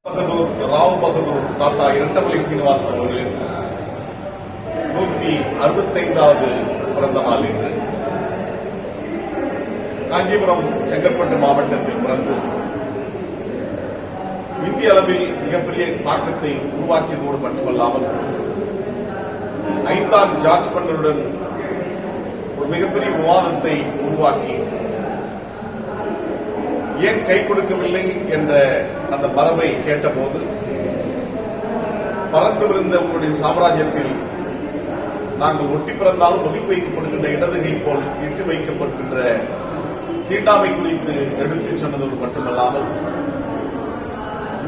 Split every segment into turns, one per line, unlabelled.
பகதூர் ராவ் பகதூர் தாத்தா இரட்டமலை சீனிவாசன் அவர்களின் 165வது பிறந்த நாள் இன்று காஞ்சிபுரம் செங்கற்பட்டு மாவட்டத்தில் பிறந்து இந்திய அளவில் மிகப்பெரிய தாக்கத்தை உருவாக்கியதோடு மட்டுமல்லாமல் 5ஆம் ஜார்ஜ் மன்னருடன் ஒரு மிகப்பெரிய விவாதத்தை உருவாக்கி ஏன் கை கொடுக்கவில்லை என்ற அந்த மரபை கேட்டபோது பறந்துவிருந்த உங்களுடைய சாம்ராஜ்யத்தில் நாங்கள் ஒட்டி பிறந்தாலும் ஒதுக்கி வைக்கப்படுகின்ற இடதுகை போல் இட்டு வைக்கப்படுகின்ற தீண்டாமை குறித்து எடுத்துச் சொன்னதோடு மட்டுமல்லாமல்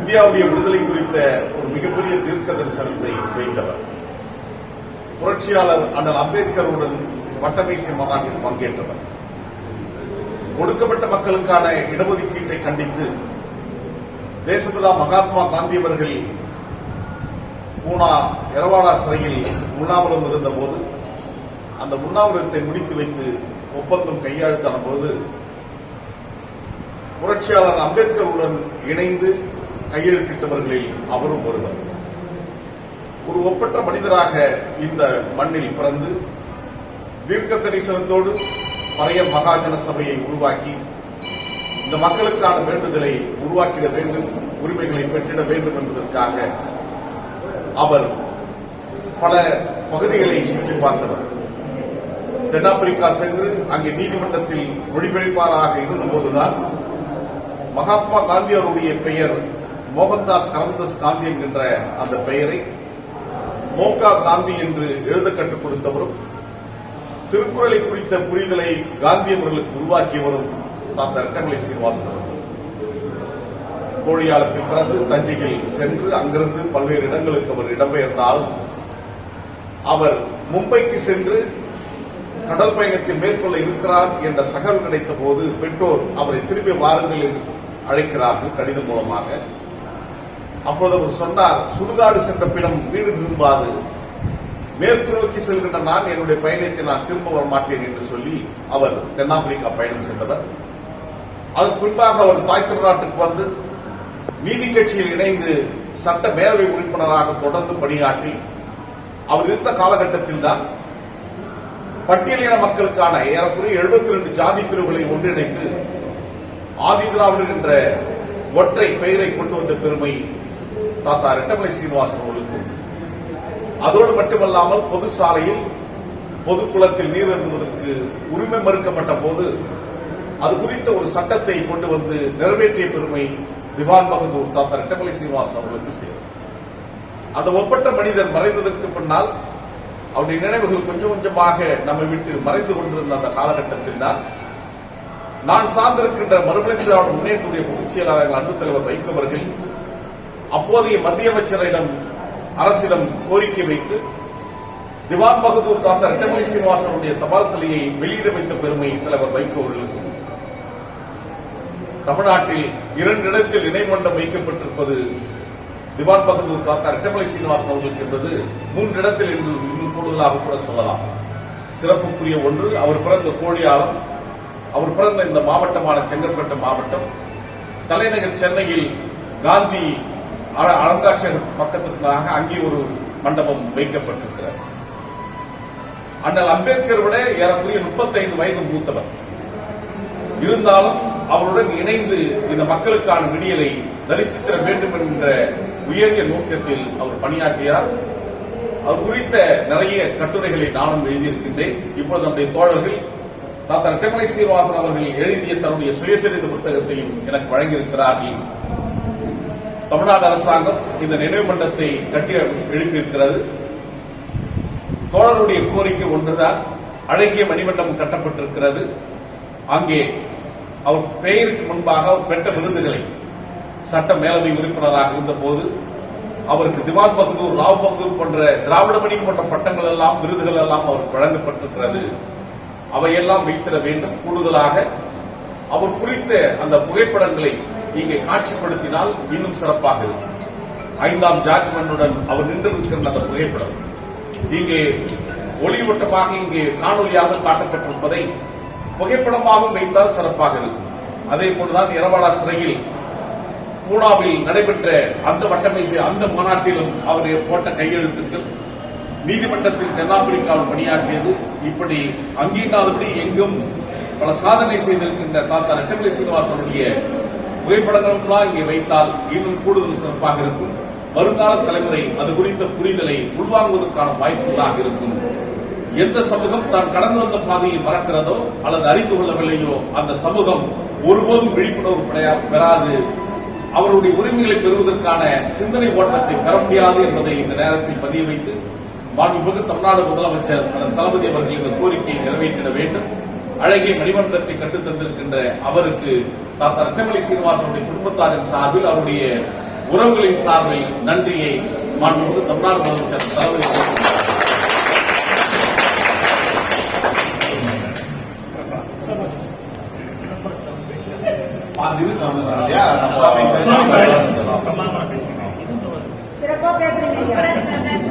இந்தியாவுடைய விடுதலை குறித்த ஒரு மிகப்பெரிய தீர்க்க தரிசனத்தை வைத்தவர். புரட்சியாளர் அண்ணல் அம்பேத்கருடன் வட்டமேசை மாநாட்டில் பங்கேற்றவர். ஒடுக்கப்பட்ட மக்களுக்கான இடஒதுக்கீட்டை கண்டித்து தேசப்பிதா மகாத்மா காந்தி அவர்கள் பூனா எரவாடா சிறையில் உண்ணாவிரதம் இருந்தபோது அந்த உண்ணாவிரதத்தை முடித்து வைத்து ஒப்பந்தம் கையெழுத்தான போது புரட்சியாளர் அம்பேத்கருடன் இணைந்து கையெழுத்திட்டவர்களில் அவரும் ஒருவர். ஒரு ஒப்பற்ற மனிதராக இந்த மண்ணில் பிறந்து தீர்க்க தரிசனத்தோடு மறையர் மகாஜன சபையை உருவாக்கி இந்த மக்களுக்கான வேண்டுதலை உருவாக்கிட வேண்டும், உரிமைகளை பெற்றிட வேண்டும் என்பதற்காக அவர் பல பகுதிகளை சுற்றி பார்த்தவர். தென்னாப்பிரிக்கா சென்று அங்கே நீதிமன்றத்தில் மொழிபெயர்ப்பாளராக இருந்தபோதுதான் மகாத்மா காந்தி அவருடைய பெயர் மோகன்தாஸ் கரம்தாஸ் காந்தி என்கின்ற அந்த பெயரை மோகா காந்தி என்று எழுத கற்றுக் கொடுத்தவரும் திருக்குறளை குறித்த புரிதலை காந்தி அவர்களுக்கு உருவாக்கியவரும் தாத்தா இரட்டமலை சீனிவாசன் அவர்கள். கோழியாளத்தில் பிறந்து தஞ்சையில் சென்று அங்கிருந்து பல்வேறு இடங்களுக்கு அவர் இடம்பெயர்ந்தாலும் அவர் மும்பைக்கு சென்று கடல் பயணத்தை மேற்கொள்ள இருக்கிறார் என்ற தகவல் கிடைத்த போது பெற்றோர் அவரை திரும்பி வாருங்கள் என்று அழைக்கிறார்கள் கடிதம் மூலமாக. அப்போது அவர் சொன்னார், சுடுகாடு சென்ற பிடம் வீடு திரும்பாது, மேற்கு நோக்கி செல்கின்ற நான் என்னுடைய பயணத்தை நான் திரும்ப வர மாட்டேன் என்று சொல்லி அவர் தென்னாப்பிரிக்கா பயணம் சென்றவர். அதற்கு பின்பாக அவர் தாய் திருநாட்டுக்கு வந்து நீதி கட்சியில் இணைந்து சட்ட மேலவை உறுப்பினராக தொடர்ந்து பணியாற்றி அவர் இருந்த காலகட்டத்தில் தான் பட்டியலின மக்களுக்கான ஏறக்குறைய 72 ஜாதி பிரிவுகளை ஒன்றிணைத்து ஆதி திராவிடர் என்ற ஒற்றை பெயரை கொண்டு வந்த பெருமை தாத்தா இரட்டமலை சீனிவாசன் அவர்களுக்கு. அதோடு மட்டுமல்லாமல் பொது சாலையில் பொது குளத்தில் நீர் அருந்துவதற்கு உரிமை மறுக்கப்பட்ட போது அது குறித்த ஒரு சட்டத்தை கொண்டு வந்து நிறைவேற்றிய பெருமை திவான் பகதூர் தாத்தா இரட்டமலை சீனிவாசன் அவர்களுக்கு சேரும். அந்த ஒப்பற்ற மனிதர் மறைந்ததற்கு பின்னால் அவருடைய நினைவுகள் கொஞ்சம் கொஞ்சமாக நம்மை விட்டு மறைந்து கொண்டிருந்த அந்த காலகட்டத்தில் தான் நான் சார்ந்திருக்கின்ற மறுமலர்ச்சி திராவிட முன்னேற்றத்துடைய பொதுச் செயலாளர்கள் அன்பு தலைவர் வைக்கவர்கள் அப்போதைய மத்திய அமைச்சரிடம் அரசிடம் கோரிக்கை வைத்து திவான் பகதூர் தாத்தா இரட்டமலை சீனிவாசனுடைய தபால் தலையை வெளியிட வைத்த பெருமை தலைவர் வைகோ அவர்களுக்கும். தமிழ்நாட்டில் 2 இடத்தில் இணைமண்டம் வைக்கப்பட்டிருப்பது திவான் பகதூர் தாத்தா இரட்டமலை சீனிவாசன் அவர்களுக்கு என்பது 3 இடத்தில் இன்னும் கூடுதலாக கூட சொல்லலாம். சிறப்புக்குரிய ஒன்று, அவர் பிறந்த கோழியாளம், அவர் பிறந்த இந்த மாவட்டமான செங்கற்பட்டு மாவட்டம், தலைநகர் சென்னையில் காந்தி அருங்காட்சியகத்துக்கு பக்கத்திற்காக அங்கே ஒரு மண்டபம் வைக்கப்பட்டிருக்கிறார். அண்ணல் அம்பேத்கர் விட ஏறக்குறைய 35 வயது மூத்தவர். இருந்தாலும் அவருடன் இணைந்து இந்த மக்களுக்கான விடியலை தரிசித்திட வேண்டும் என்ற உயரிய நோக்கத்தில் அவர் பணியாற்றியார். அவர் குறித்த நிறைய கட்டுரைகளை நானும் எழுதியிருக்கின்றேன். இப்போது நம்முடைய தோழர்கள் தாத்தா இரட்டமலை சீனிவாசன் அவர்கள் எழுதிய தன்னுடைய சுயசரித புத்தகத்தையும் எனக்கு வழங்கியிருக்கிறார்கள். தமிழ்நாடு அரசாங்கம் இந்த நினைவு மண்டபத்தை கட்டி எழுப்பியிருக்கிறது. தோழருடைய கோரிக்கை ஒன்றுதான், அழகிய மணிமண்டபம் கட்டப்பட்டிருக்கிறது. அங்கே அவர் பெயருக்கு முன்பாக அவர் பெற்ற விருதுகளை சட்ட மேலவை உறுப்பினராக இருந்தபோது அவருக்கு திவான் பகதூர் ராவ் பகதூர் போன்ற திராவிட மணி போன்ற பட்டங்கள் எல்லாம் விருதுகள் எல்லாம் அவருக்கு வழங்கப்பட்டிருக்கிறது. அவையெல்லாம் வைத்திட வேண்டும். கூடுதலாக அவர் குறித்த அந்த புகைப்படங்களை இங்கே காட்சிப்படுத்தினால் இன்னும் சிறப்பாக இருக்கும். 5ஆம் ஜார்ஜ் மன்னுடன் அவர் நின்றிருக்கிற அந்த புகைப்படம் இங்கே ஒளிவட்டமாக இங்கே காணொலியாக காட்டப்பட்டிருப்பதை புகைப்படமாக வைத்தால் சிறப்பாக இருக்கும். அதே போலதான் எரவாடா சிறையில் பூனாவில் நடைபெற்ற அந்த வட்டமேசை அந்த மாநாட்டிலும் அவர் போட்ட கையெழுத்துக்கள், நீதிமன்றத்தில் தென்னாப்பிரிக்காவில் பணியாற்றியது, இப்படி அங்கீகாரப்படி எங்கும் பல சாதனை செய்திருக்கின்ற தாத்தா ரெட்டமலை சீனிவாசனுடைய புகைப்படங்களும் இங்கே வைத்தால் இன்னும் கூடுதல் சிறப்பாக இருக்கும். வருங்கால தலைமுறை அது குறித்த புரிதலை உள்வாங்குவதற்கான வாய்ப்புகளாக இருக்கும். எந்த சமூகம் தான் கடந்து வந்த பாதையை மறக்கிறதோ அல்லது அறிந்து கொள்ளவில்லையோ அந்த சமூகம் ஒருபோதும் விழிப்புணர்வு பெறாது, அவருடைய உரிமைகளை பெறுவதற்கான சிந்தனை ஓட்டத்தை பெற முடியாது என்பதை இந்த நேரத்தில் பதிய வைத்து மாண்புமிகு தமிழ்நாடு முதலமைச்சர் தளபதி அவர்கள் இந்த கோரிக்கையை நிறைவேற்றிட வேண்டும். அழகிய மணிமண்டலத்தை கட்டுத் தந்திருக்கின்ற அவருக்கு தாத்தா ரெட்டமலை சீனிவாசனுடைய குடும்பத்தாரின் சார்பில், அவருடைய உறவுகளின் சார்பில் நன்றியை மாண்புமிகு தமிழ்நாடு முதலமைச்சர் தளபதி
சிறப்பா பேசுறீங்க.